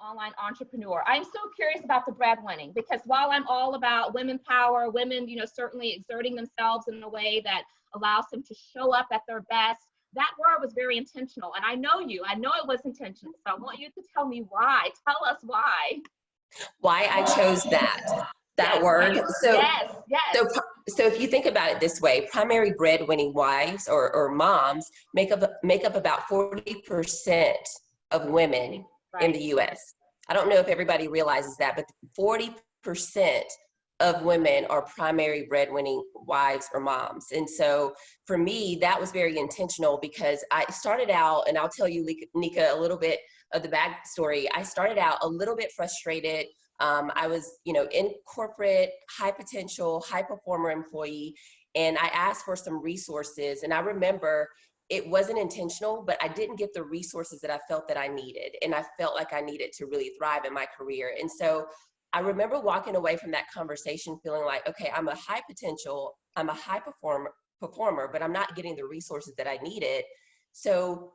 online entrepreneur. I'm so curious about the breadwinning, because while I'm all about women power, women, certainly exerting themselves in a way that allows them to show up at their best, that word was very intentional. And I know it was intentional. So I want you to tell me why. Tell us why. Why I chose that word. Yes. So if you think about it this way, primary breadwinning wives or moms make up about 40% of women in the US. I don't know if everybody realizes that, but 40% of women are primary breadwinning wives or moms. And so for me, that was very intentional, because I started out, and I'll tell you, Nika, a little bit of the backstory. I started out a little bit frustrated. I was, in corporate, high potential, high performer employee, and I asked for some resources. And I remember it wasn't intentional, but I didn't get the resources that I felt that I needed. And I felt like I needed to really thrive in my career. And so I remember walking away from that conversation feeling like, okay, I'm a high potential, I'm a high performer, but I'm not getting the resources that I needed. So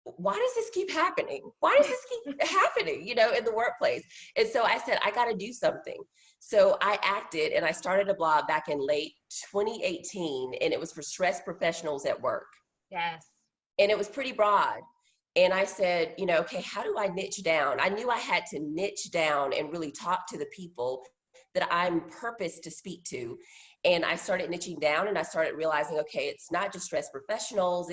why does this keep happening? Why does this keep happening, in the workplace? And so I said, I got to do something. So I acted, and I started a blog back in late 2018, and it was for stressed professionals at work. Yes. And it was pretty broad. And I said, okay, how do I niche down? I knew I had to niche down and really talk to the people that I'm purposed to speak to. And I started niching down, and I started realizing, okay, it's not just stressed professionals,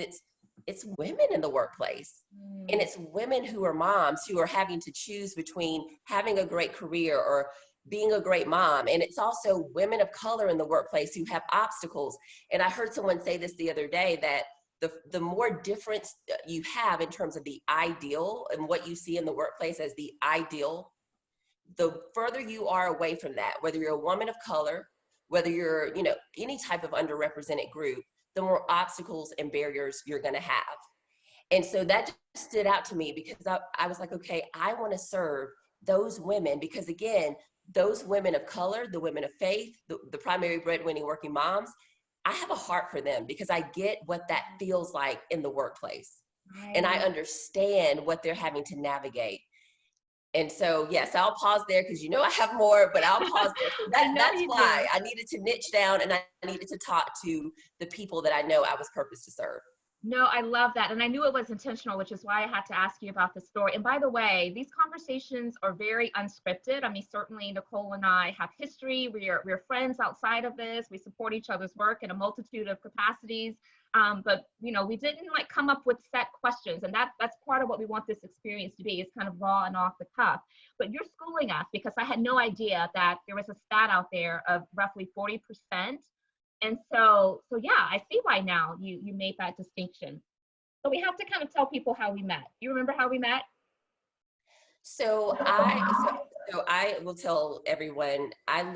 it's women in the workplace. And it's women who are moms who are having to choose between having a great career or being a great mom. And it's also women of color in the workplace who have obstacles. And I heard someone say this the other day, that the more difference you have in terms of the ideal and what you see in the workplace as the ideal, the further you are away from that, whether you're a woman of color, whether you're, any type of underrepresented group, the more obstacles and barriers you're going to have. And so that just stood out to me, because I was like, okay, I want to serve those women, because again, those women of color, the women of faith, the primary breadwinning working moms, I have a heart for them, because I get what that feels like in the workplace. Right. And I understand what they're having to navigate. And so, yes, I'll pause there, because I have more, but I'll pause there. So that's why I needed to niche down, and I needed to talk to the people that I know I was purposed to serve. No, I love that. And I knew it was intentional, which is why I had to ask you about the story. And by the way, these conversations are very unscripted. I mean, certainly Nicole and I have history. We're friends outside of this. We support each other's work in a multitude of capacities. But we didn't come up with set questions. And that's part of what we want this experience to be, is kind of raw and off the cuff. But you're schooling us, because I had no idea that there was a stat out there of roughly 40%. And so yeah, I see why now you made that distinction. So we have to kind of tell people how we met. You remember how we met? So I will tell everyone, I'm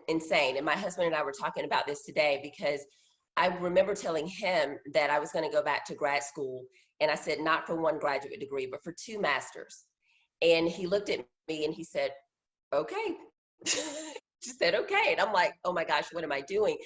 insane. And my husband and I were talking about this today, because I remember telling him that I was going to go back to grad school. And I said, not for one graduate degree, but for 2 masters. And he looked at me and he said, okay. Just said, okay. And I'm like, oh my gosh, what am I doing?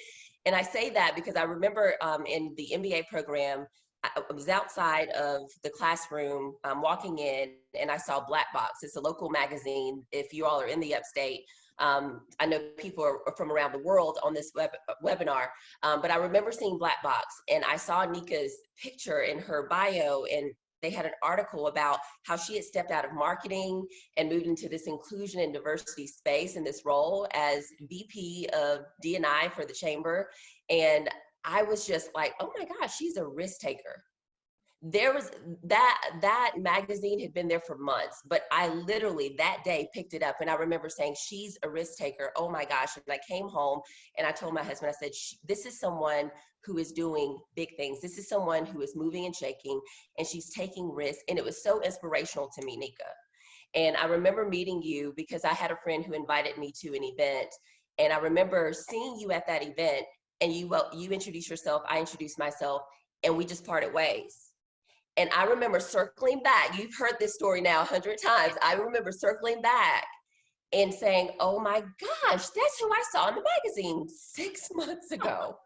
And I say that because I remember in the MBA program, I was outside of the classroom walking in, and I saw Black Box. It's a local magazine. If you all are in the upstate, I know people are from around the world on this webinar, but I remember seeing Black Box, and I saw Nika's picture in her bio, and they had an article about how she had stepped out of marketing and moved into this inclusion and diversity space in this role as VP of D&I for the chamber. And I was just like, oh my gosh, she's a risk taker. There was that magazine had been there for months, but I literally that day picked it up, and I remember saying, she's a risk taker. Oh my gosh. And I came home and I told my husband, I said, this is someone who is doing big things. This is someone who is moving and shaking, and she's taking risks. And it was so inspirational to me, Nika. And I remember meeting you because I had a friend who invited me to an event, and I remember seeing you at that event, and you introduced yourself, I introduced myself, and we just parted ways. And I remember circling back. You've heard this story now 100 times. I remember circling back and saying, oh my gosh, that's who I saw in the magazine 6 months ago.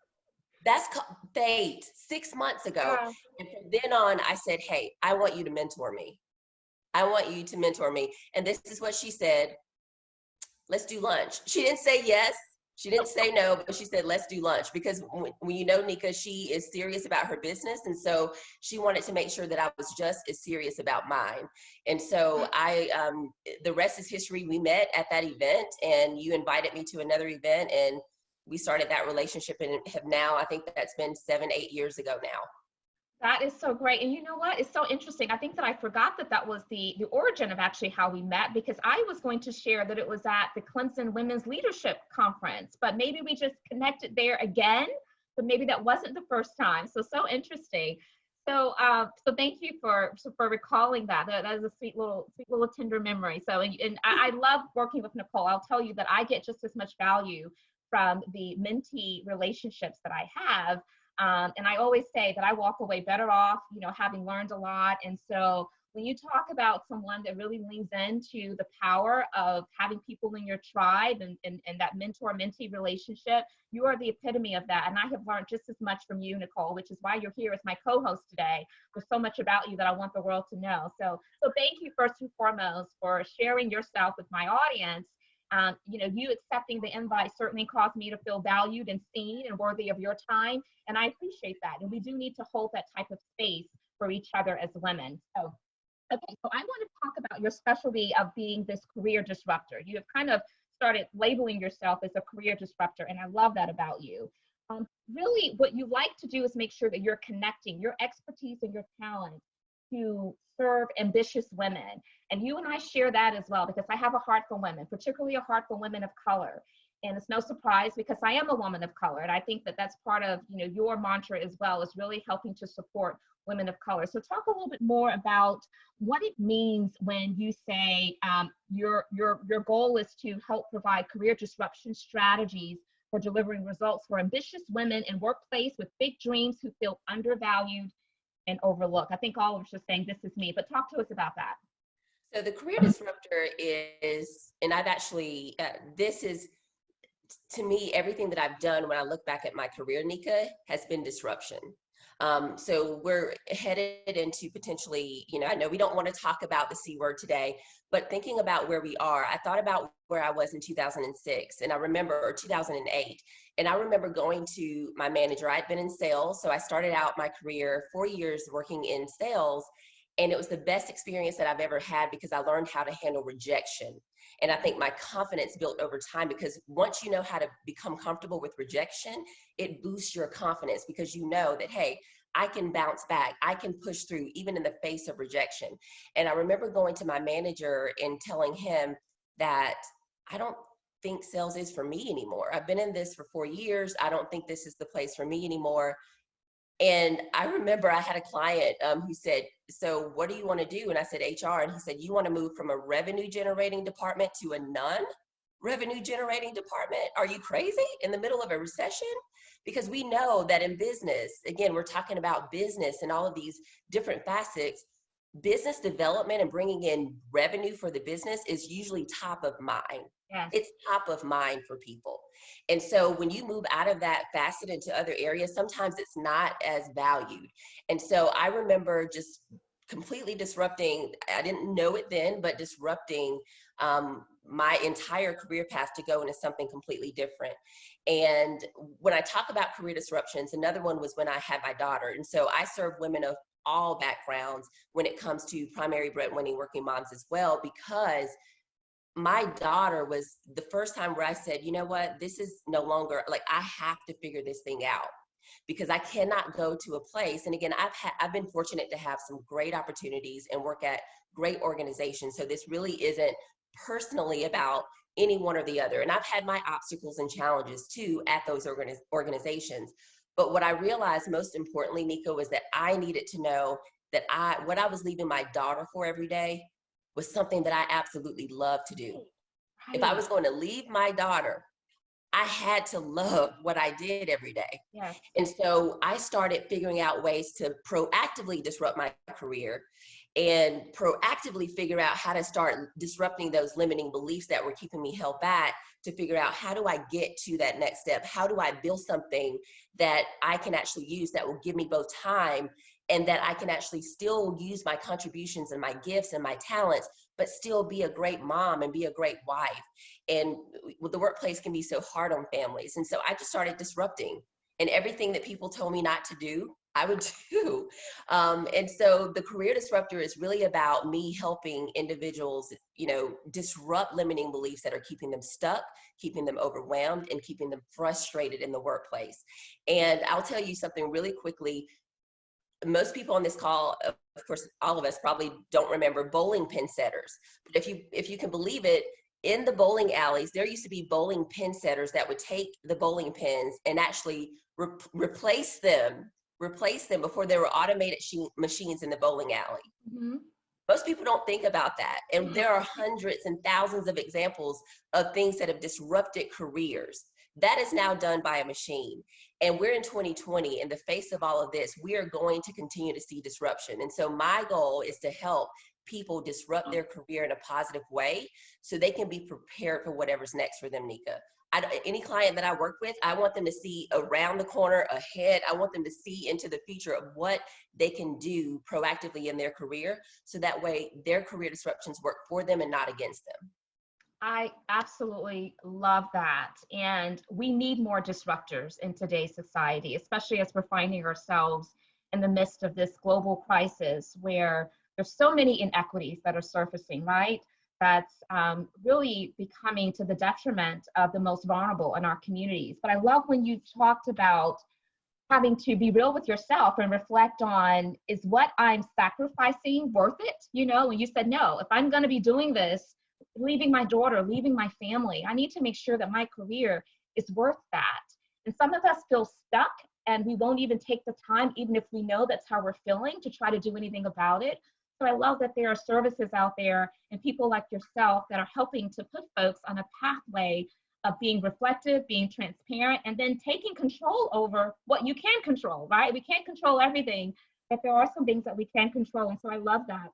That's fate, 6 months ago. And from then on, I said, hey, I want you to mentor me. I want you to mentor me. And this is what she said. Let's do lunch. She didn't say yes. She didn't say no, but she said, let's do lunch, because when you know Nika, she is serious about her business. And so she wanted to make sure that I was just as serious about mine. And so the rest is history. We met at that event and you invited me to another event and we started that relationship and have now, I think that's been 7-8 years ago now. That is so great. And you know what? It's so interesting. I think that I forgot that that was the origin of actually how we met, because I was going to share that it was at the Clemson Women's Leadership Conference, but maybe we just connected there again, but maybe that wasn't the first time. So interesting. So so thank you for recalling that. That is a sweet little tender memory. So and I love working with Nicole. I'll tell you that I get just as much value from the mentee relationships that I have. And I always say that I walk away better off, having learned a lot. And so when you talk about someone that really leans into the power of having people in your tribe and that mentor-mentee relationship, you are the epitome of that. And I have learned just as much from you, Nicole, which is why you're here as my co-host today. There's so much about you that I want the world to know. So thank you first and foremost for sharing yourself with my audience. You accepting the invite certainly caused me to feel valued and seen and worthy of your time. And I appreciate that. And we do need to hold that type of space for each other as women. So, okay, so I want to talk about your specialty of being this career disruptor. You have kind of started labeling yourself as a career disruptor, and I love that about you. Really, what you like to do is make sure that you're connecting your expertise and your talent to serve ambitious women. And you and I share that as well, because I have a heart for women, particularly a heart for women of color. And it's no surprise because I am a woman of color. And I think that that's part of, your mantra as well, is really helping to support women of color. So talk a little bit more about what it means when you say your goal is to help provide career disruption strategies for delivering results for ambitious women in workplace with big dreams who feel undervalued and overlooked. I think all of us are saying this is me, but talk to us about that. So the career disruptor is, and I've actually, this is, to me, everything that I've done when I look back at my career, Nika, has been disruption. So we're headed into potentially, I know we don't want to talk about the C word today, but thinking about where we are, I thought about where I was in 2006 and I remember, or 2008. And I remember going to my manager. I'd been in sales. So I started out my career 4 years working in sales. And it was the best experience that I've ever had because I learned how to handle rejection. And I think my confidence built over time, because once you know how to become comfortable with rejection, it boosts your confidence because you know that, hey, I can bounce back. I can push through even in the face of rejection. And I remember going to my manager and telling him that I don't think sales is for me anymore. I've been in this for 4 years. I don't think this is the place for me anymore. And I remember I had a client who said, so what do you want to do? And I said, HR. And he said, you want to move from a revenue generating department to a non-revenue generating department? Are you crazy in the middle of a recession? Because we know that in business, again, we're talking about business and all of these different facets. Business development and bringing in revenue for the business is usually top of mind. Yes. It's top of mind for people. And so when you move out of that facet into other areas, sometimes it's not as valued. And so I remember just completely disrupting, I didn't know it then, but disrupting my entire career path to go into something completely different. And when I talk about career disruptions, another one was when I had my daughter. And so I serve women of all backgrounds when it comes to primary breadwinning working moms as well, because my daughter was the first time where I said, you know what, this is no longer, like, I have to figure this thing out because I cannot go to a place. And again, I've been fortunate to have some great opportunities and work at great organizations. So this really isn't personally about any one or the other. And I've had my obstacles and challenges too at those organizations. But what I realized most importantly, Nika, was that I needed to know that what I was leaving my daughter for every day was something that I absolutely love to do. Right. If I was going to leave my daughter, I had to love what I did every day. Yes. And so I started figuring out ways to proactively disrupt my career and proactively figure out how to start disrupting those limiting beliefs that were keeping me held back, to figure out how do I get to that next step? How do I build something that I can actually use that will give me both time and that I can actually still use my contributions and my gifts and my talents, but still be a great mom and be a great wife. And the workplace can be so hard on families. And so I just started disrupting, and everything that people told me not to do, I would do. And so the career disruptor is really about me helping individuals, disrupt limiting beliefs that are keeping them stuck, keeping them overwhelmed, and keeping them frustrated in the workplace. And I'll tell you something really quickly. Most people on this call, of course, all of us probably don't remember bowling pin setters. But if you can believe it, in the bowling alleys, there used to be bowling pin setters that would take the bowling pins and actually replace them before there were automated machines in the bowling alley. Mm-hmm. Most people don't think about that. And there are hundreds and thousands of examples of things that have disrupted careers. That is now done by a machine. And we're in 2020. In the face of all of this, we are going to continue to see disruption. And so my goal is to help people disrupt their career in a positive way so they can be prepared for whatever's next for them, Nika. Any client that I work with, I want them to see around the corner, ahead. I want them to see into the future of what they can do proactively in their career, so that way their career disruptions work for them and not against them. I absolutely love that. And we need more disruptors in today's society, especially as we're finding ourselves in the midst of this global crisis where there's so many inequities that are surfacing, right? That's really becoming to the detriment of the most vulnerable in our communities. But I love when you talked about having to be real with yourself and reflect on, is what I'm sacrificing worth it? When you said, no, if I'm going to be doing this, leaving my daughter, leaving my family, I need to make sure that my career is worth that. And some of us feel stuck and we won't even take the time, even if we know that's how we're feeling, to try to do anything about it. So I love that there are services out there and people like yourself that are helping to put folks on a pathway of being reflective, being transparent, and then taking control over what you can control, right? We can't control everything, but there are some things that we can control. And so I love that.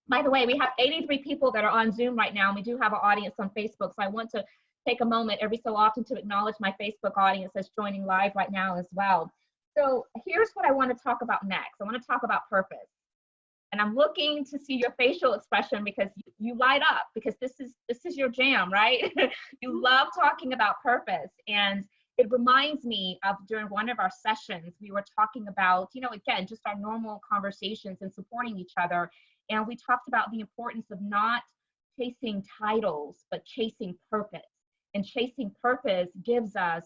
By the way, we have 83 people that are on Zoom right now, and we do have an audience on Facebook. So I want to take a moment every so often to acknowledge my Facebook audience that's joining live right now as well. So here's what I want to talk about next. I want to talk about purpose. And I'm looking to see your facial expression because you light up, because this is your jam, right? You love talking about purpose. And it reminds me of during one of our sessions, we were talking about, again, just our normal conversations and supporting each other. And we talked about the importance of not chasing titles, but chasing purpose. And chasing purpose gives us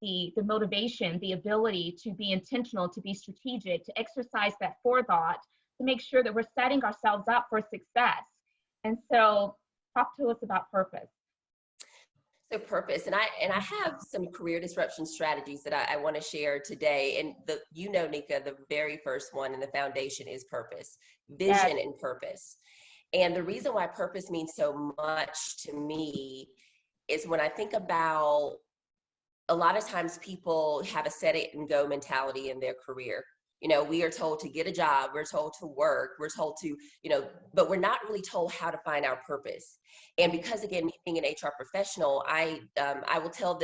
the motivation, the ability to be intentional, to be strategic, to exercise that forethought, to make sure that we're setting ourselves up for success. And so talk to us about purpose. So purpose, and I have some career disruption strategies that I want to share today. And Nika, the very first one in the foundation is purpose, vision, and purpose. And the reason why purpose means so much to me is when I think about, a lot of times people have a set it and go mentality in their career. We are told to get a job, we're told to work, we're told to, but we're not really told how to find our purpose. And because, again, being an HR professional, I will tell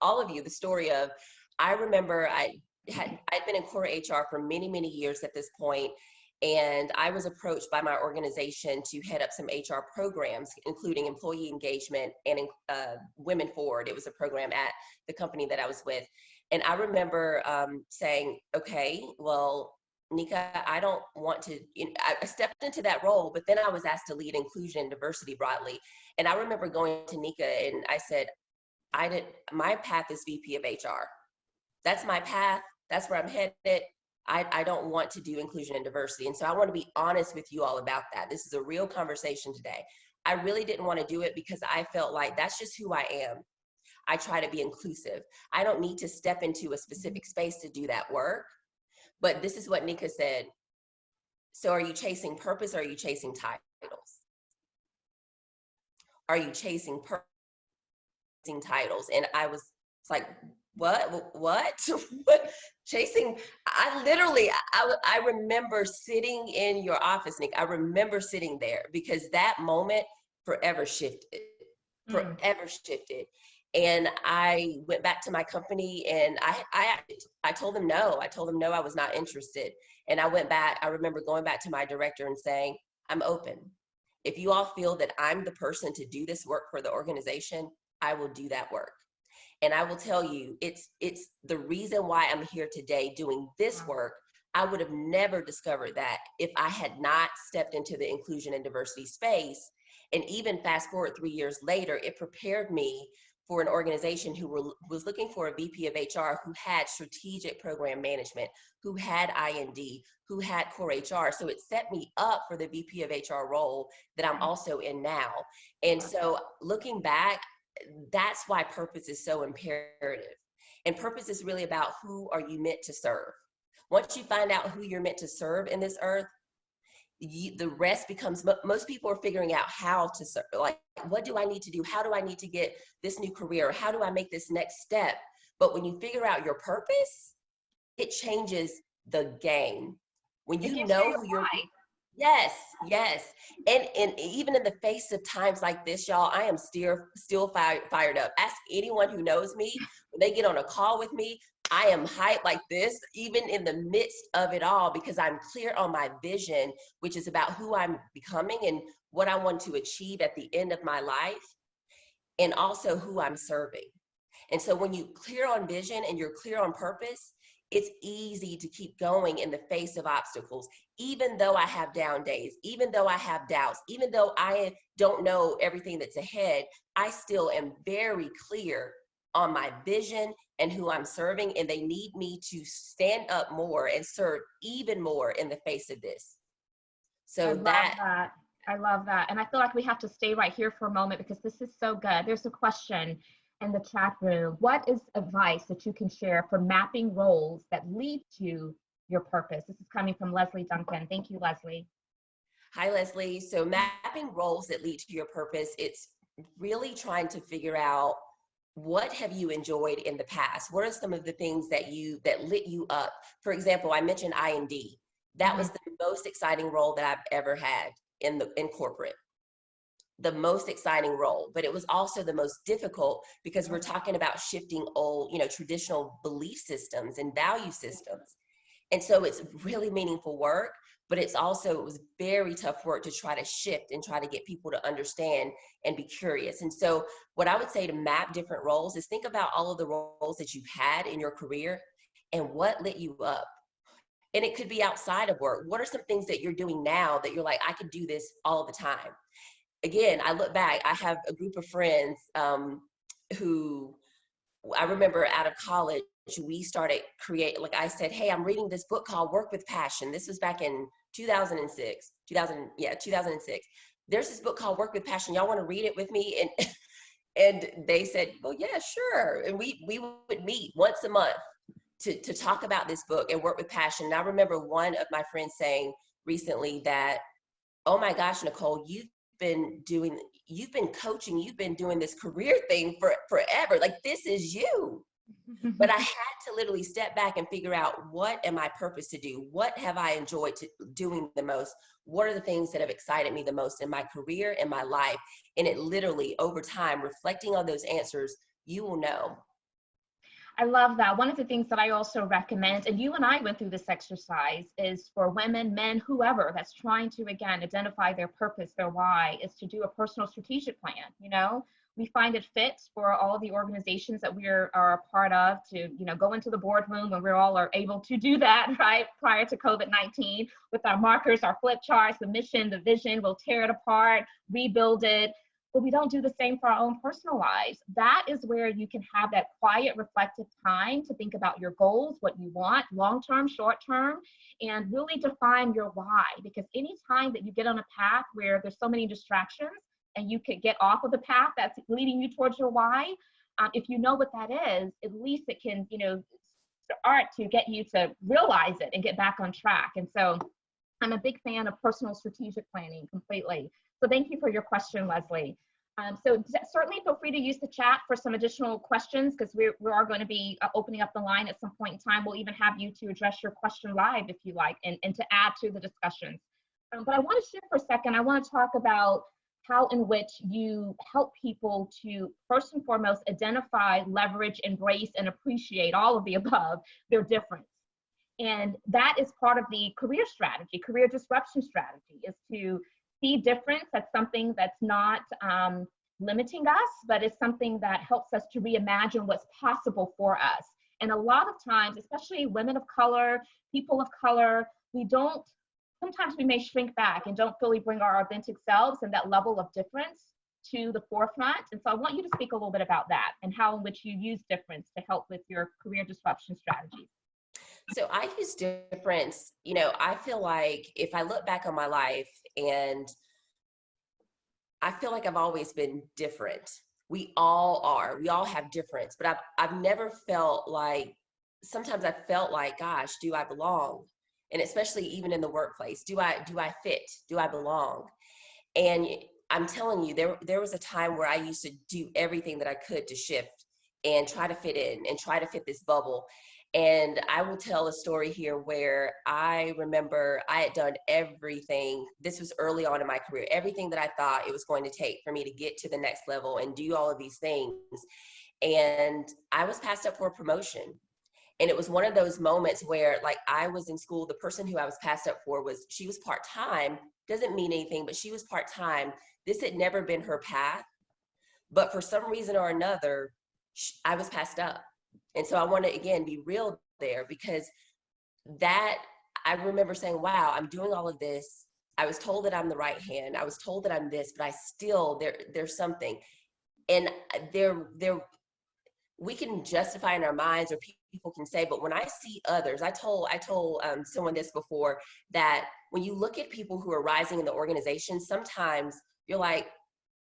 all of you the story of, I remember I'd been in corporate HR for many, many years at this point. And I was approached by my organization to head up some HR programs, including employee engagement and Women Forward. It was a program at the company that I was with. And I remember saying, okay, well, Nika, I don't want to, I stepped into that role, but then I was asked to lead inclusion and diversity broadly. And I remember going to Nika and I said, my path is VP of HR. That's my path. That's where I'm headed. I don't want to do inclusion and diversity. And so I want to be honest with you all about that. This is a real conversation today. I really didn't want to do it because I felt like that's just who I am. I try to be inclusive. I don't need to step into a specific space to do that work. But this is what Nika said. So are you chasing purpose or are you chasing titles? Are you chasing titles? And I was like, what? Chasing, I remember sitting in your office, Nick. I remember sitting there because that moment forever shifted. And I went back to my company and I told them no. I told them no, I was not interested. And I remember going back to my director and saying, I'm open. If you all feel that I'm the person to do this work for the organization, I will do that work. And I will tell you, it's the reason why I'm here today doing this work. I would have never discovered that if I had not stepped into the inclusion and diversity space. And even fast forward 3 years later, it prepared me for an organization who was looking for a VP of HR who had strategic program management, who had IND, who had core HR. So it set me up for the VP of HR role that I'm also in now. And so looking back, that's why purpose is so imperative. And purpose is really about who are you meant to serve. Once you find out who you're meant to serve in this earth, the rest becomes, most people are figuring out how to serve. Like, what do I need to do? How do I need to get this new career? How do I make this next step? But when you figure out your purpose, it changes the game. When you know who you're, yes. And even in the face of times like this, y'all, I am still fired up. Ask anyone who knows me, when they get on a call with me, I am hyped like this, even in the midst of it all, because I'm clear on my vision, which is about who I'm becoming and what I want to achieve at the end of my life, and also who I'm serving. And so when you're clear on vision and you're clear on purpose, it's easy to keep going in the face of obstacles, even though I have down days, even though I have doubts, even though I don't know everything that's ahead, I still am very clear on my vision and who I'm serving, and they need me to stand up more and serve even more in the face of this. So I love that. And I feel like we have to stay right here for a moment because this is so good. There's a question in the chat room. What is advice that you can share for mapping roles that lead to your purpose? This is coming from Leslie Duncan. Thank you, Leslie. Hi, Leslie. So mapping roles that lead to your purpose, it's really trying to figure out, what have you enjoyed in the past? What are some of the things that lit you up? For example, I mentioned IND. That was the most exciting role that I've ever had in corporate. The most exciting role, but it was also the most difficult because we're talking about shifting old, traditional belief systems and value systems. And so it's really meaningful work, but it was very tough work to try to shift and try to get people to understand and be curious. And so what I would say to map different roles is think about all of the roles that you've had in your career and what lit you up. And it could be outside of work. What are some things that you're doing now that you're like, I could do this all the time? Again, I look back, I have a group of friends who I remember out of college, we started creating, like I said, hey, I'm reading this book called Work with Passion. This was back in 2006. There's this book called Work with Passion. Y'all want to read it with me? And they said, well, yeah, sure. And we would meet once a month to talk about this book and work with passion. And I remember one of my friends saying recently that, oh my gosh, Nicole, you've been coaching, you've been doing this career thing forever. Like, this is you. But I had to literally step back and figure out, what am I purpose to do? What have I enjoyed doing the most? What are the things that have excited me the most in my career and my life? And it literally, over time, reflecting on those answers, you will know. I love that. One of the things that I also recommend, and you and I went through this exercise, is for women, men, whoever that's trying to, again, identify their purpose, their why, is to do a personal strategic plan. We find it fits for all the organizations that we are a part of to, go into the boardroom when we all are able to do that, right? Prior to COVID-19, with our markers, our flip charts, the mission, the vision, we'll tear it apart, rebuild it. But we don't do the same for our own personal lives. That is where you can have that quiet, reflective time to think about your goals, what you want, long-term, short-term, and really define your why. Because anytime that you get on a path where there's so many distractions and you could get off of the path that's leading you towards your why, if you know what that is, at least it can, start to get you to realize it and get back on track. And so I'm a big fan of personal strategic planning completely. So thank you for your question, Leslie. So certainly feel free to use the chat for some additional questions, because we are going to be opening up the line at some point in time. We'll even have you to address your question live if you like, and to add to the discussions. But I want to shift for a second. I want to talk about how in which you help people to, first and foremost, identify, leverage, embrace, and appreciate all of the above, their difference. And that is part of the career strategy, career disruption strategy, is to see difference as something that's not limiting us, but it's something that helps us to reimagine what's possible for us. And a lot of times, especially women of color, people of color, sometimes we may shrink back and don't fully bring our authentic selves and that level of difference to the forefront. And so I want you to speak a little bit about that and how in which you use difference to help with your career disruption strategies. So I use difference, I feel like if I look back on my life, and I feel like I've always been different. We all are. We all have difference, but I've never felt like, sometimes I felt like, gosh, do I belong? And especially even in the workplace, do I fit? Do I belong? And I'm telling you, there was a time where I used to do everything that I could to shift and try to fit in and try to fit this bubble. And I will tell a story here where I remember I had done everything. This was early on in my career, everything that I thought it was going to take for me to get to the next level and do all of these things. And I was passed up for a promotion. And it was one of those moments where, like, I was in school, the person who I was passed up for she was part-time, doesn't mean anything, but she was part-time. This had never been her path. But for some reason or another, I was passed up. And so I want to, again, be real there, because that, I remember saying, wow, I'm doing all of this. I was told that I'm the right hand. I was told that I'm this, but I still, there's something. And we can justify in our minds, or people can say, but when I see others, I told someone this before, that when you look at people who are rising in the organization, sometimes you're like,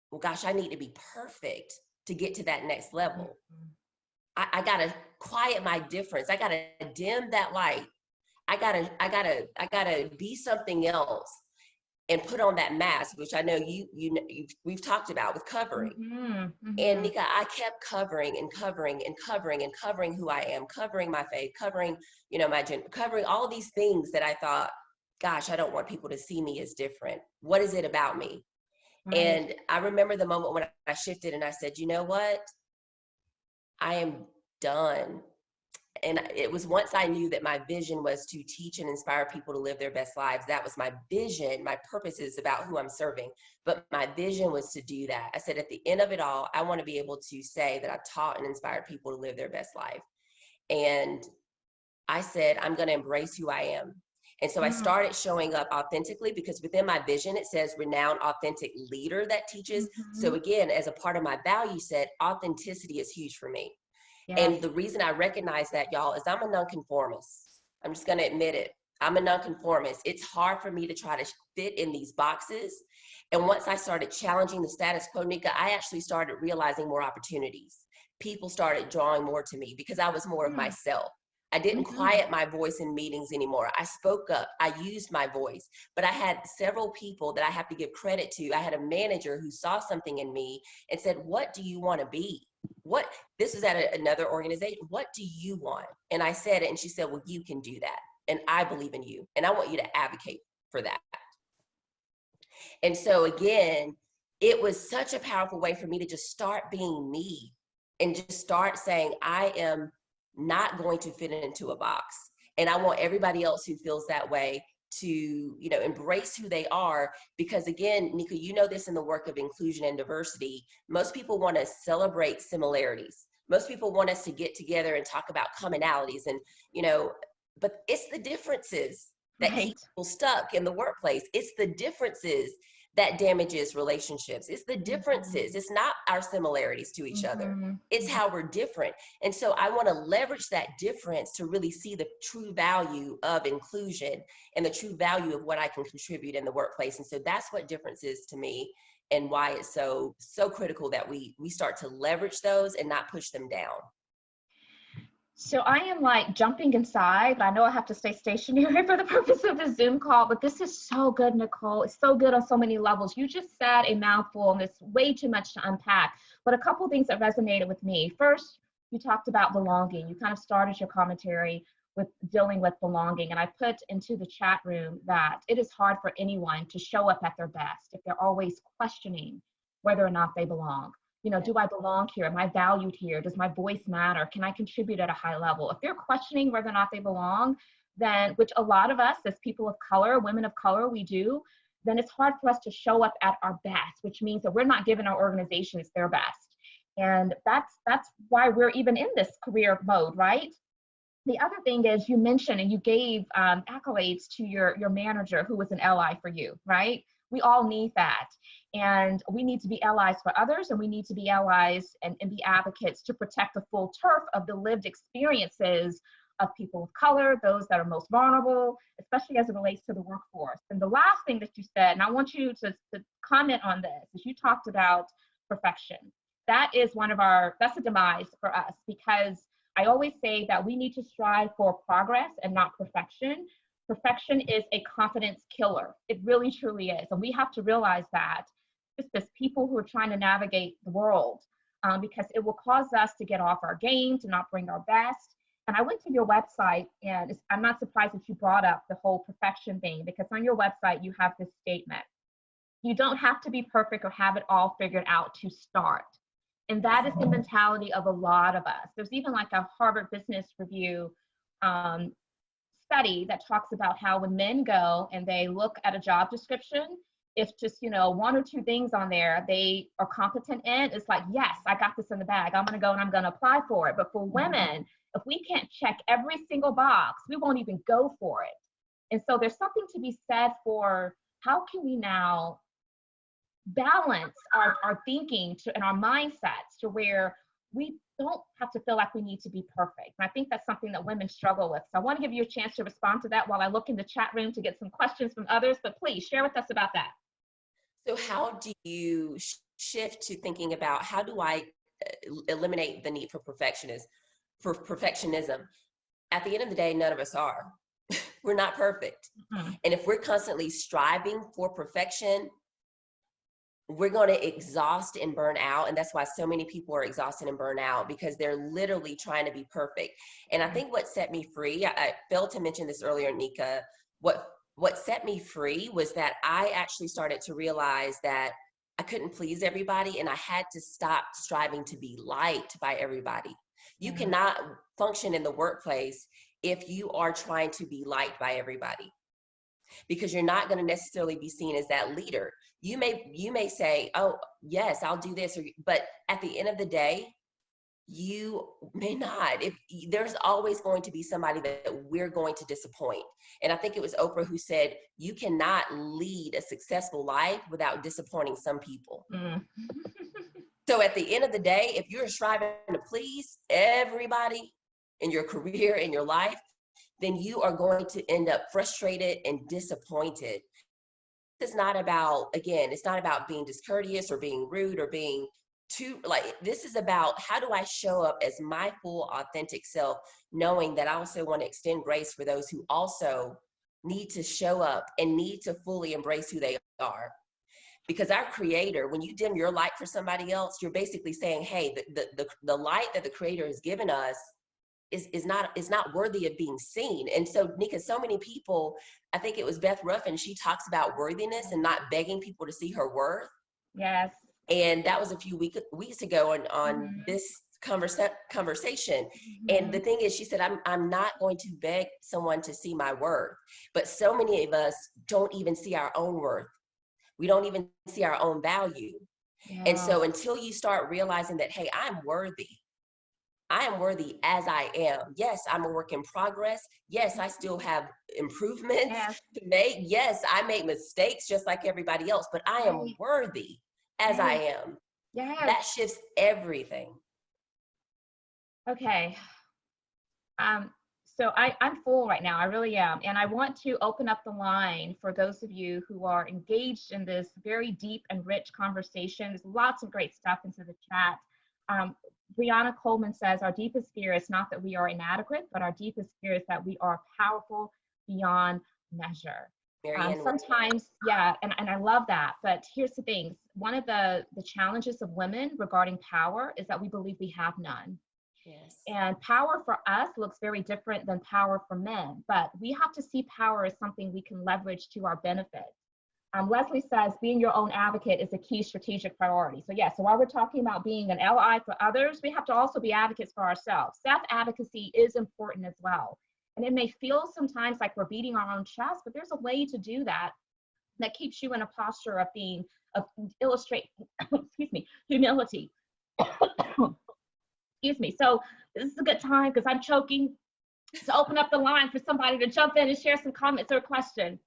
well, gosh, I need to be perfect to get to that next level. I gotta quiet my difference. I gotta dim that light. I gotta be something else and put on that mask, which I know we've talked about with covering. And Nika, I kept covering and covering and covering and covering who I am, covering my faith, covering, my gender, covering all these things that I thought, gosh, I don't want people to see me as different. What is it about me? Right. And I remember the moment when I shifted and I said, you know what? I am done. And it was once I knew that my vision was to teach and inspire people to live their best lives. That was my vision. My purpose is about who I'm serving. But my vision was to do that. I said, at the end of it all, I want to be able to say that I've taught and inspired people to live their best life. And I said, I'm going to embrace who I am. And so I started showing up authentically, because within my vision, it says renowned, authentic leader that teaches. So again, as a part of my value set, authenticity is huge for me. Yes. And the reason I recognize that, y'all, is I'm a nonconformist. I'm just going to admit it. I'm a nonconformist. It's hard for me to try to fit in these boxes. And once I started challenging the status quo, Nika, I actually started realizing more opportunities. People started drawing more to me because I was more of myself. I didn't quiet my voice in meetings anymore. I spoke up. I used my voice. But I had several people that I have to give credit to. I had a manager who saw something in me and said, what do you want to be? This is at another organization. What do you want? And I said it, and she said, well, you can do that. And I believe in you. And I want you to advocate for that. And so again, it was such a powerful way for me to just start being me and just start saying, I am not going to fit into a box. And I want everybody else who feels that way to, embrace who they are. Because again, Nika, this in the work of inclusion and diversity, most people want to celebrate similarities. Most people want us to get together and talk about commonalities and, but it's the differences that keep people stuck in the workplace. It's the differences that damages relationships. It's the differences. It's not our similarities to each other. It's how we're different. And so I want to leverage that difference to really see the true value of inclusion and the true value of what I can contribute in the workplace. And so that's what difference is to me, and why it's so critical that we start to leverage those and not push them down. So I am like jumping inside. I know I have to stay stationary for the purpose of the Zoom call, but this is so good, Nicole. It's so good on so many levels. You just said a mouthful, and it's way too much to unpack. But a couple of things that resonated with me. First, you talked about belonging. You kind of started your commentary with dealing with belonging. And I put into the chat room that it is hard for anyone to show up at their best if they're always questioning whether or not they belong. Do I belong here? Am I valued here? Does my voice matter? Can I contribute at a high level? If they're questioning whether or not they belong, then, which a lot of us as people of color, women of color, we do, then it's hard for us to show up at our best, which means that we're not giving our organizations their best. And that's why we're even in this career mode, right? The other thing is, you mentioned and you gave accolades to your manager who was an ally for you, right? We all need that. And we need to be allies for others, and we need to be allies and be advocates to protect the full turf of the lived experiences of people of color, those that are most vulnerable, especially as it relates to the workforce. And the last thing that you said, and I want you to comment on this, is you talked about perfection. That is that's a demise for us, because I always say that we need to strive for progress and not perfection. Perfection is a confidence killer. It really, truly is. And we have to realize that just as people who are trying to navigate the world, because it will cause us to get off our game, to not bring our best. And I went to your website, and I'm not surprised that you brought up the whole perfection thing, because on your website, you have this statement: you don't have to be perfect or have it all figured out to start. And that is the mentality of a lot of us. There's even like a Harvard Business Review study that talks about how when men go and they look at a job description, if just, one or two things on there they are competent in, it's like, yes, I got this in the bag. I'm going to go and I'm going to apply for it. But for women, if we can't check every single box, we won't even go for it. And so there's something to be said for how can we now balance our thinking and our mindsets to where we don't have to feel like we need to be perfect. And I think that's something that women struggle with. So I want to give you a chance to respond to that while I look in the chat room to get some questions from others, but please share with us about that. So how do you shift to thinking about, how do I eliminate the need for perfectionism? At the end of the day, none of us are. We're not perfect. Mm-hmm. And if we're constantly striving for perfection, we're going to exhaust and burn out. And that's why so many people are exhausted and burn out, because they're literally trying to be perfect. And I think what set me free, I failed to mention this earlier, Nika, what set me free was that I actually started to realize that I couldn't please everybody, and I had to stop striving to be liked by everybody. You cannot function in the workplace if you are trying to be liked by everybody, because you're not going to necessarily be seen as that leader. You may say, oh, yes, I'll do this, but at the end of the day, you may not. There's always going to be somebody that we're going to disappoint. And I think it was Oprah who said, you cannot lead a successful life without disappointing some people. So at the end of the day, if you're striving to please everybody in your career, in your life, then you are going to end up frustrated and disappointed. It's not about, again, it's not about being discourteous or being rude or being this is about, how do I show up as my full authentic self, knowing that I also want to extend grace for those who also need to show up and need to fully embrace who they are. Because our creator, when you dim your light for somebody else, you're basically saying, hey, the light that the creator has given us is not worthy of being seen. And so, Nika, so many people, I think it was Beth Ruffin, she talks about worthiness and not begging people to see her worth. Yes. And that was a few weeks ago on this conversation. And the thing is, she said, I'm not going to beg someone to see my worth. But so many of us don't even see our own worth. We don't even see our own value. Yeah. And so until you start realizing that, hey, I am worthy as I am. Yes, I'm a work in progress. Yes, I still have improvements to make. Yes, I make mistakes just like everybody else, but I am worthy as I am. Yes. That shifts everything. Okay. So I'm full right now. I really am. And I want to open up the line for those of you who are engaged in this very deep and rich conversation. There's lots of great stuff into the chat. Brianna Coleman says, our deepest fear is not that we are inadequate, but our deepest fear is that we are powerful beyond measure. Sometimes, and I love that. But here's the thing. One of the challenges of women regarding power is that we believe we have none. Yes. And power for us looks very different than power for men, but we have to see power as something we can leverage to our benefit. Leslie says, being your own advocate is a key strategic priority. So while we're talking about being an ally for others, we have to also be advocates for ourselves. Self-advocacy is important as well. And it may feel sometimes like we're beating our own chest, but there's a way to do that that keeps you in a posture of being, of illustrate, excuse me, humility. Excuse me. So this is a good time, because I'm choking, to open up the line for somebody to jump in and share some comments or a question.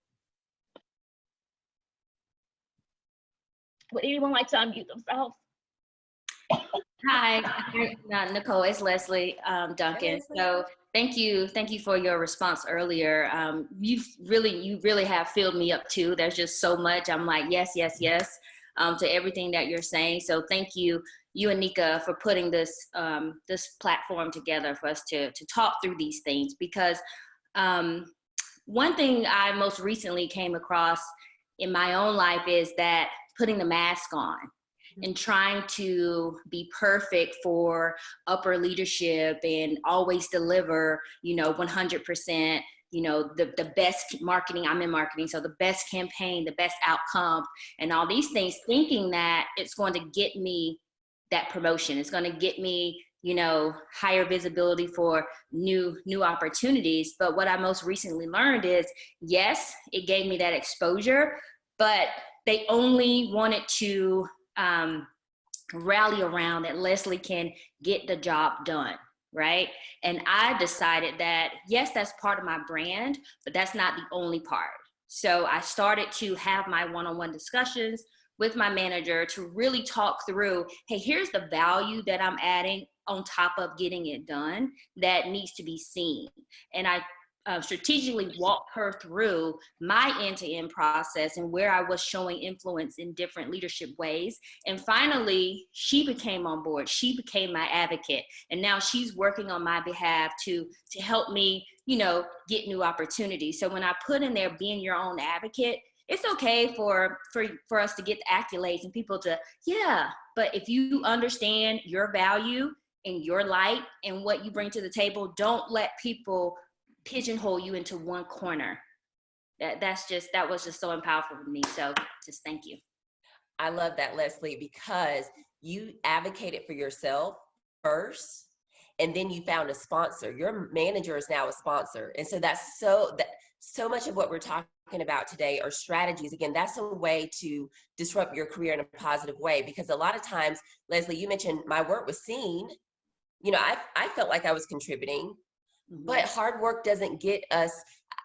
Would anyone like to unmute themselves? Hi, Nicole, it's Leslie Duncan. So thank you for your response earlier. You really have filled me up too. There's just so much. I'm like, yes, to everything that you're saying. So thank you and Nika, for putting this this platform together for us to talk through these things. Because one thing I most recently came across in my own life is that putting the mask on and trying to be perfect for upper leadership and always deliver, 100%, the best marketing. I'm in marketing, so the best campaign, the best outcome, and all these things, thinking that it's going to get me that promotion. It's going to get me, higher visibility for new opportunities. But what I most recently learned is, yes, it gave me that exposure, but they only wanted to rally around that Leslie can get the job done, right? And I decided that, yes, that's part of my brand, but that's not the only part. So I started to have my one-on-one discussions with my manager to really talk through, hey, here's the value that I'm adding on top of getting it done that needs to be seen. And I strategically walked her through my end-to-end process and where I was showing influence in different leadership ways. And finally, she became on board. She became my advocate. And now she's working on my behalf to help me, get new opportunities. So when I put in there being your own advocate, it's okay for us to get the accolades and people to, yeah, but if you understand your value and your light and what you bring to the table, don't let people pigeonhole you into one corner. That was just so powerful for me. So just thank you. I love that, Leslie, because you advocated for yourself first, and then you found a sponsor. Your manager is now a sponsor. And so that's so much of what we're talking about today are strategies. Again, that's a way to disrupt your career in a positive way, because a lot of times, Leslie, you mentioned my work was seen. I felt like I was contributing. But hard work doesn't get us.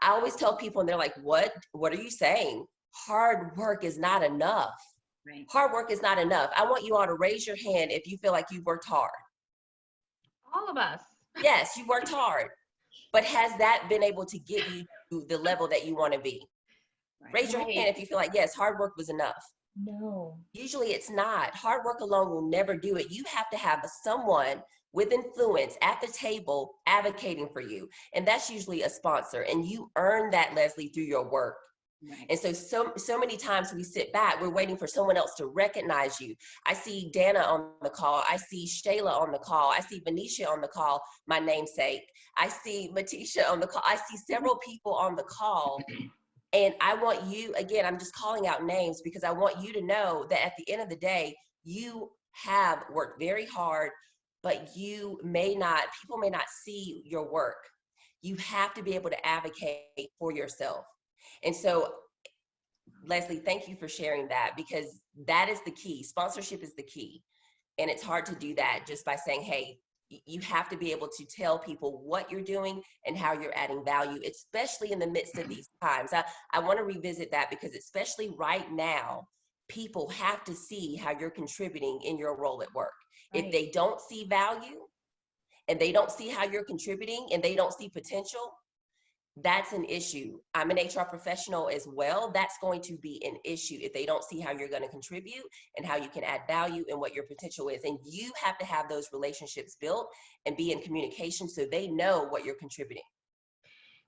I always tell people, and they're like, what are you saying? Hard work is not enough. Right. Hard work is not enough. I want you all to raise your hand if you feel like you've worked hard. All of us. Yes, you worked hard. But has that been able to get you to the level that you want to be? Right. Raise your hand if you feel like, yes, hard work was enough. No. Usually it's not. Hard work alone will never do it. You have to have someone with influence at the table advocating for you. And that's usually a sponsor. And you earn that, Leslie, through your work. Right. And so many times we sit back, we're waiting for someone else to recognize you. I see Dana on the call. I see Shayla on the call. I see Venetia on the call, my namesake. I see Matisha on the call. I see several people on the call. And I want you, again, I'm just calling out names because I want you to know that at the end of the day, you have worked very hard, but people may not see your work. You have to be able to advocate for yourself. And so, Leslie, thank you for sharing that, because that is the key. Sponsorship is the key. And it's hard to do that just by saying, hey, you have to be able to tell people what you're doing and how you're adding value, especially in the midst of these times. I want to revisit that, because especially right now, people have to see how you're contributing in your role at work. Right. If they don't see value and they don't see how you're contributing and they don't see potential, that's an issue. I'm an HR professional as well. That's going to be an issue if they don't see how you're going to contribute and how you can add value and what your potential is. And you have to have those relationships built and be in communication so they know what you're contributing.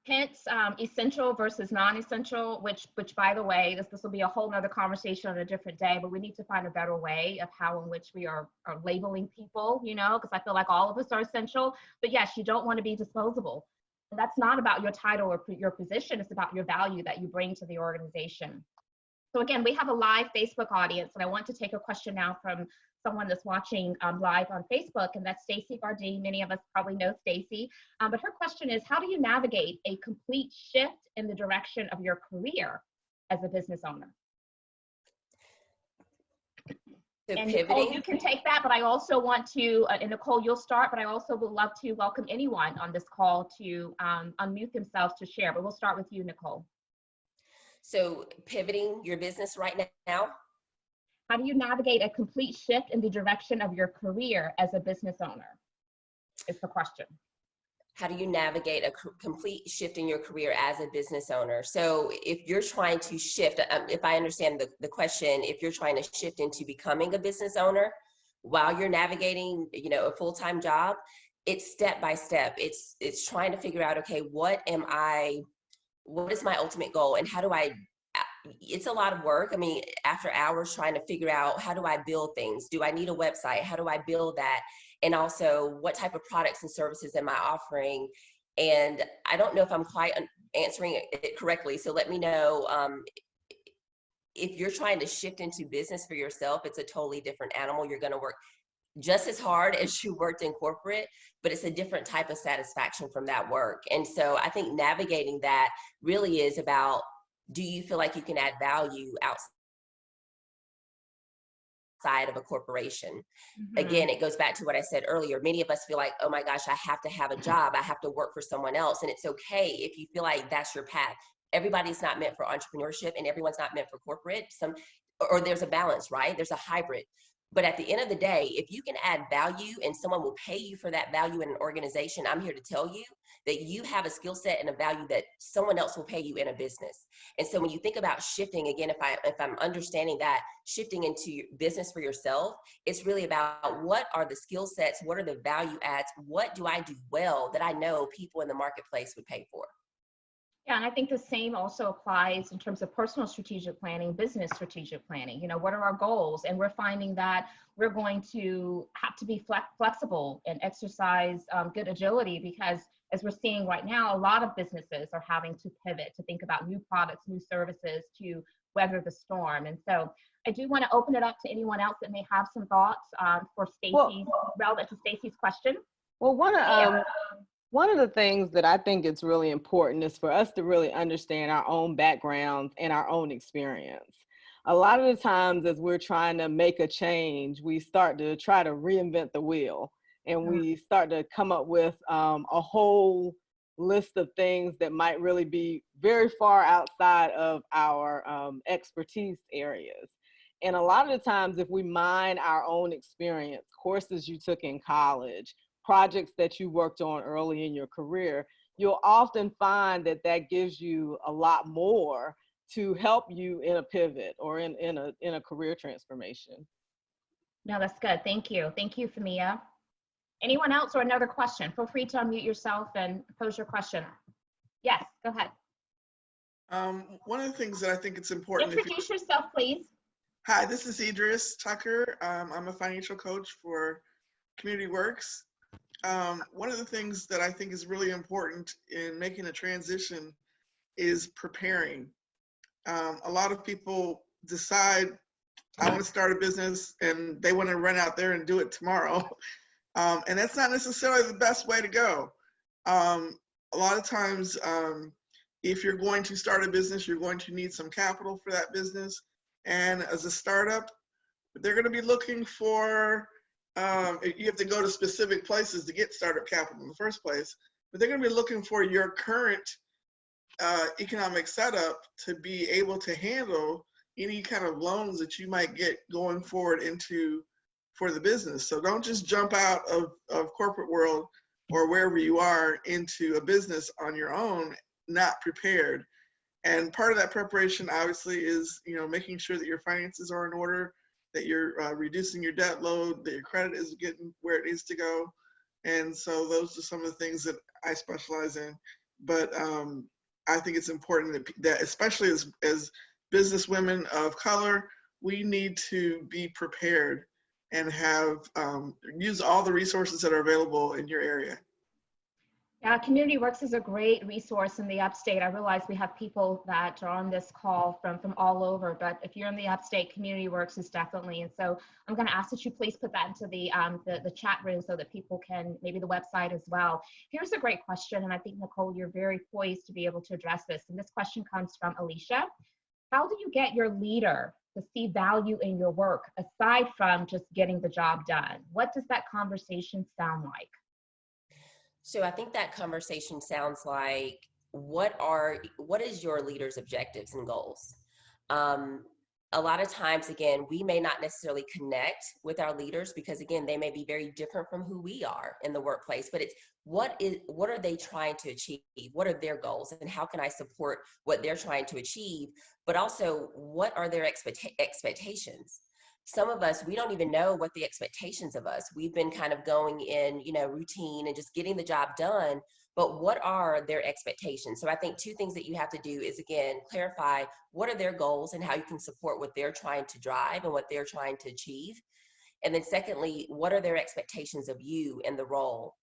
Hence, essential versus non-essential, which by the way, this will be a whole nother conversation on a different day, but we need to find a better way of how in which we are labeling people, because I feel like all of us are essential. But yes, you don't want to be disposable. That's not about your title or your position. It's about your value that you bring to the organization. So again, we have a live Facebook audience, and I want to take a question now from someone that's watching live on Facebook, and that's Stacy Gardine. Many of us probably know Stacy, but her question is, how do you navigate a complete shift in the direction of your career as a business owner? So and pivoting. Nicole, you can take that, but I also want to, and Nicole, you'll start, but I also would love to welcome anyone on this call to unmute themselves to share, but we'll start with you, Nicole. So pivoting your business right now. How do you navigate a complete shift in the direction of your career as a business owner? Is the question. How do you navigate a complete shift in your career as a business owner? So if you're trying to shift, if I understand the question, if you're trying to shift into becoming a business owner while you're navigating, you know, a full-time job, it's step by step. It's trying to figure out, okay, what is my ultimate goal, and how do I, it's a lot of work. I mean, after hours trying to figure out, how do I build things? Do I need a website? How do I build that? And also, what type of products and services am I offering? And I don't know if I'm quite answering it correctly, so let me know. If you're trying to shift into business for yourself, it's a totally different animal. You're going to work just as hard as you worked in corporate, but it's a different type of satisfaction from that work. And so I think navigating that really is about, do you feel like you can add value outside of a corporation? Mm-hmm. Again, it goes back to what I said earlier. Many of us feel like, oh my gosh, I have to have a job. I have to work for someone else. And it's okay if you feel like that's your path. Everybody's not meant for entrepreneurship, and everyone's not meant for corporate. Or there's a balance, right? There's a hybrid. But at the end of the day, if you can add value and someone will pay you for that value in an organization, I'm here to tell you that you have a skill set and a value that someone else will pay you in a business. And so when you think about shifting, again, if I'm understanding that, shifting into business for yourself, it's really about, what are the skill sets? What are the value adds? What do I do well that I know people in the marketplace would pay for? Yeah, and I think the same also applies in terms of personal strategic planning, business strategic planning. You know, what are our goals? And we're finding that we're going to have to be flexible and exercise good agility, because as we're seeing right now, a lot of businesses are having to pivot to think about new products, new services to weather the storm. And so I do want to open it up to anyone else that may have some thoughts for Stacy, relevant to Stacy's question. Well, one of the things that I think is really important is for us to really understand our own backgrounds and our own experience. A lot of the times as we're trying to make a change, we start to try to reinvent the wheel, and we start to come up with a whole list of things that might really be very far outside of our expertise areas. And a lot of the times, if we mine our own experience, courses you took in college, projects that you worked on early in your career, you'll often find that that gives you a lot more to help you in a pivot or in a career transformation. No, that's good. Thank you. Thank you, Famia. Anyone else or another question? Feel free to unmute yourself and pose your question. Yes, go ahead. One of the things that I think it's important. Introduce yourself, please. Hi, this is Edris Tucker. I'm a financial coach for Community Works. One of the things that I think is really important in making a transition is preparing. A lot of people decide, I want to start a business, and they want to run out there and do it tomorrow. And that's not necessarily the best way to go. A lot of times, if you're going to start a business, you're going to need some capital for that business. And as a startup, they're going to be looking for, you have to go to specific places to get startup capital in the first place, but they're going to be looking for your current economic setup to be able to handle any kind of loans that you might get going forward for the business. So don't just jump out of corporate world or wherever you are into a business on your own, not prepared. And part of that preparation obviously is, you know, making sure that your finances are in order, that you're reducing your debt load, that your credit is getting where it needs to go. And so those are some of the things that I specialize in. But I think it's important that especially as business women of color, we need to be prepared and have use all the resources that are available in your area. Community Works is a great resource in the upstate. I realize we have people that are on this call from all over, but if you're in the upstate, Community Works is definitely. And so I'm going to ask that you please put that into the chat room so that people can, maybe the website as well. Here's a great question, and I think, Nicole, you're very poised to be able to address this. And this question comes from Alicia. How do you get your leader to see value in your work aside from just getting the job done? What does that conversation sound like? So I think that conversation sounds like, what is your leader's objectives and goals? A lot of times, again, we may not necessarily connect with our leaders because, again, they may be very different from who we are in the workplace, but it's what are they trying to achieve? What are their goals, and how can I support what they're trying to achieve? But also, what are their expectations? Some of us, we don't even know what the expectations of us. We've been kind of going in, routine and just getting the job done, but what are their expectations? So I think two things that you have to do is, again, clarify what are their goals and how you can support what they're trying to drive and what they're trying to achieve. And then secondly, what are their expectations of you and the role?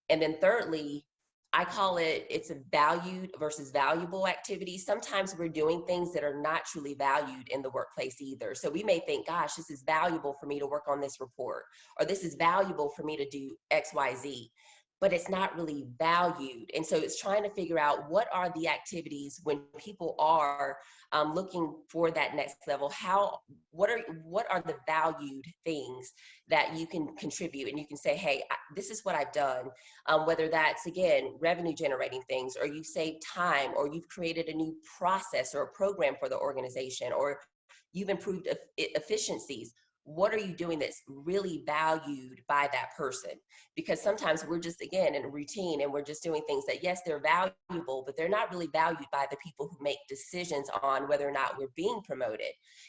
And then thirdly, I call it's a valued versus valuable activity. Sometimes we're doing things that are not truly valued in the workplace either. So we may think, gosh, this is valuable for me to work on this report, or this is valuable for me to do X, Y, Z, but it's not really valued. And so it's trying to figure out what are the activities when people are looking for that next level. What are the valued things that you can contribute, and you can say, hey, this is what I've done. Whether that's, again, revenue generating things, or you've saved time, or you've created a new process or a program for the organization, or you've improved efficiencies. What are you doing that's really valued by that person? Because sometimes we're just, again, in a routine, and we're just doing things that, yes, they're valuable, but they're not really valued by the people who make decisions on whether or not we're being promoted.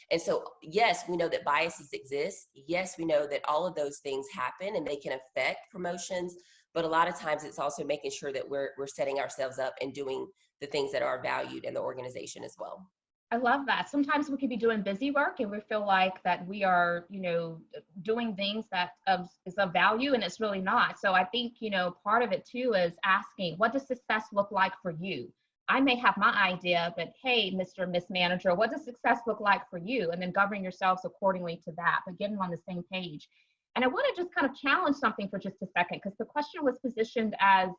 And so, yes, we know that biases exist. Yes, we know that all of those things happen and they can affect promotions. But a lot of times it's also making sure that we're setting ourselves up and doing the things that are valued in the organization as well. I love that. Sometimes we could be doing busy work and we feel like that we are, doing things that is of value, and it's really not. So I think, part of it too is asking, what does success look like for you? I may have my idea, but hey, Mr. and Miss Manager, what does success look like for you? And then govern yourselves accordingly to that, but getting on the same page. And I want to just kind of challenge something for just a second, because the question was positioned as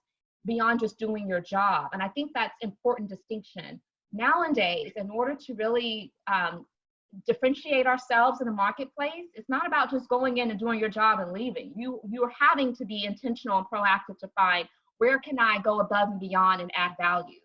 beyond just doing your job. And I think that's important distinction. Nowadays, in order to really differentiate ourselves in the marketplace, it's not about just going in and doing your job and leaving. You're having to be intentional and proactive to find, where can I go above and beyond and add value?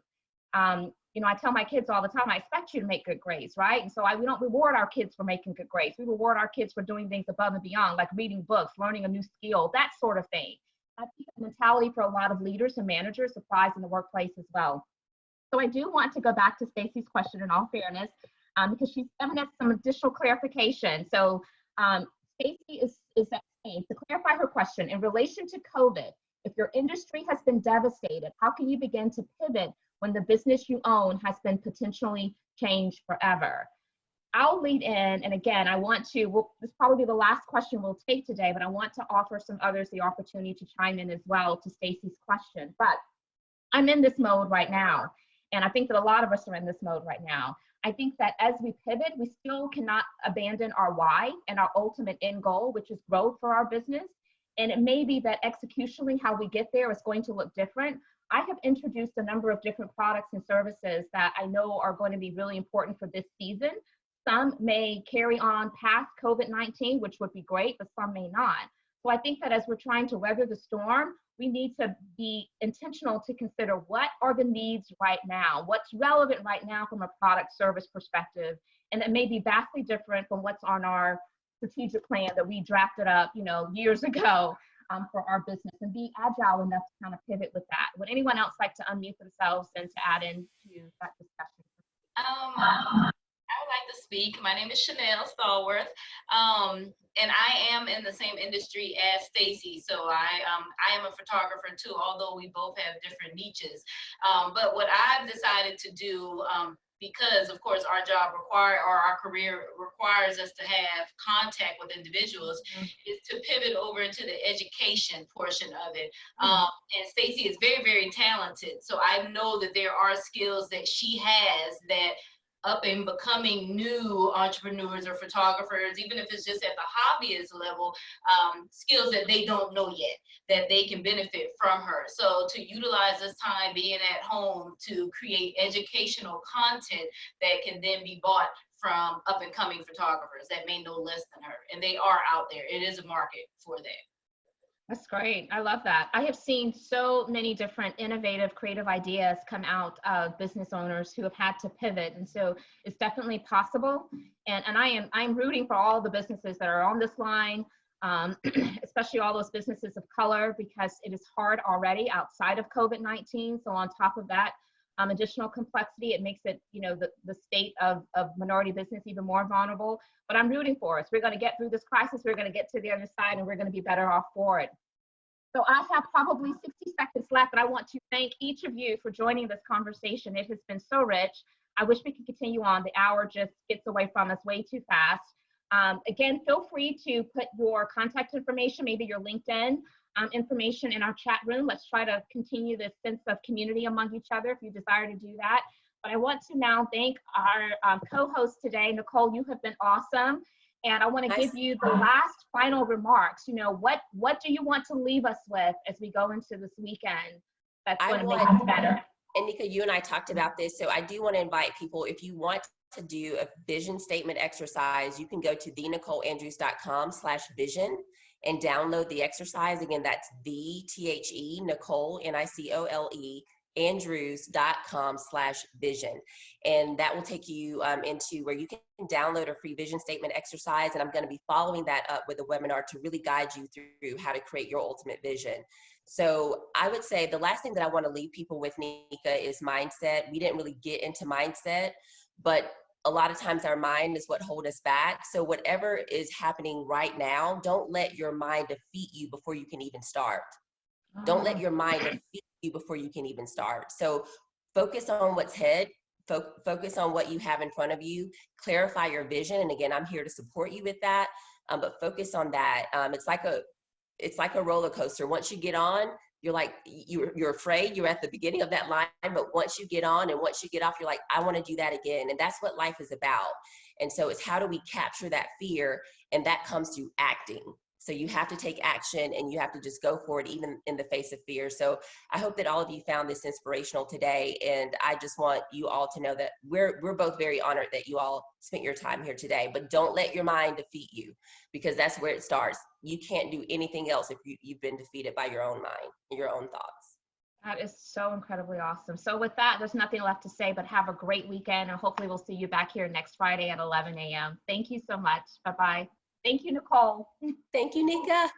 I tell my kids all the time, I expect you to make good grades, right? And so we don't reward our kids for making good grades. We reward our kids for doing things above and beyond, like reading books, learning a new skill, that sort of thing. I think the mentality for a lot of leaders and managers applies in the workplace as well. So I do want to go back to Stacey's question in all fairness, because she's given us some additional clarification. So Stacey is saying, to clarify her question, in relation to COVID, if your industry has been devastated, how can you begin to pivot when the business you own has been potentially changed forever? I'll lead in, and again, this will probably be the last question we'll take today, but I want to offer some others the opportunity to chime in as well to Stacey's question. But I'm in this mode right now. And I think that a lot of us are in this mode right now. I think that as we pivot, we still cannot abandon our why and our ultimate end goal, which is growth for our business. And it may be that executionally, how we get there is going to look different. I have introduced a number of different products and services that I know are going to be really important for this season. Some may carry on past COVID-19, which would be great, but some may not. So I think that as we're trying to weather the storm, we need to be intentional to consider, what are the needs right now? What's relevant right now from a product service perspective? And it may be vastly different from what's on our strategic plan that we drafted up, years ago for our business, and be agile enough to kind of pivot with that. Would anyone else like to unmute themselves and to add into that discussion? I would like to speak. My name is Shannel Stallworth, and I am in the same industry as Stacey. So I am a photographer too, although we both have different niches. But what I've decided to do because of course our job or our career requires us to have contact with individuals, is to pivot over into the education portion of it. And Stacey is very, very talented. So I know that there are skills that she has that up and becoming new entrepreneurs or photographers, even if it's just at the hobbyist level, skills that they don't know yet, that they can benefit from her. So to utilize this time being at home to create educational content that can then be bought from up and coming photographers that may know less than her. And they are out there. It is a market for that. That's great. I love that. I have seen so many different innovative, creative ideas come out of business owners who have had to pivot. And so it's definitely possible. And I'm rooting for all the businesses that are on this line, especially all those businesses of color, because it is hard already outside of COVID-19. So on top of that, additional complexity, it makes it, the state of minority business even more vulnerable. But I'm rooting for us. We're going to get through this crisis. We're going to get to the other side, and we're going to be better off for it. So I have probably 60 seconds left, but I want to thank each of you for joining this conversation. It has been so rich. I wish we could continue on. The hour just gets away from us way too fast. Again, feel free to put your contact information, maybe your LinkedIn information in our chat room. Let's try to continue this sense of community among each other if you desire to do that. But I want to now thank our co-host today. Nicole, you have been awesome. And I want to give you the last final remarks. What do you want to leave us with as we go into this weekend that's going to make us better? And Nika, you and I talked about this. So I do want to invite people, if you want to do a vision statement exercise, you can go to theNicoleAndrews.com/vision and download the exercise. Again, that's the Nicole, Nicole, Andrews.com/vision. And that will take you into where you can download a free vision statement exercise. And I'm going to be following that up with a webinar to really guide you through how to create your ultimate vision. So I would say the last thing that I want to leave people with, Nika, is mindset. We didn't really get into mindset, but a lot of times our mind is what holds us back. So whatever is happening right now, don't let your mind defeat you before you can even start. Don't let your mind defeat you before you can even start. So focus on what's ahead. Focus on what you have in front of you. Clarify your vision. And again, I'm here to support you with that. But focus on that. It's like a roller coaster. Once you get on, you're afraid. You're at the beginning of that line, but once you get on and once you get off, you're like, I want to do that again. And that's what life is about. And so it's how do we capture that fear? And that comes through acting. So you have to take action and you have to just go for it, even in the face of fear. So I hope that all of you found this inspirational today. And I just want you all to know that we're both very honored that you all spent your time here today. But don't let your mind defeat you, because that's where it starts. You can't do anything else if you've been defeated by your own mind and your own thoughts. That is so incredibly awesome. So with that, there's nothing left to say, but have a great weekend. And hopefully we'll see you back here next Friday at 11 a.m. Thank you so much. Bye-bye. Thank you, Nicole. Thank you, Nika.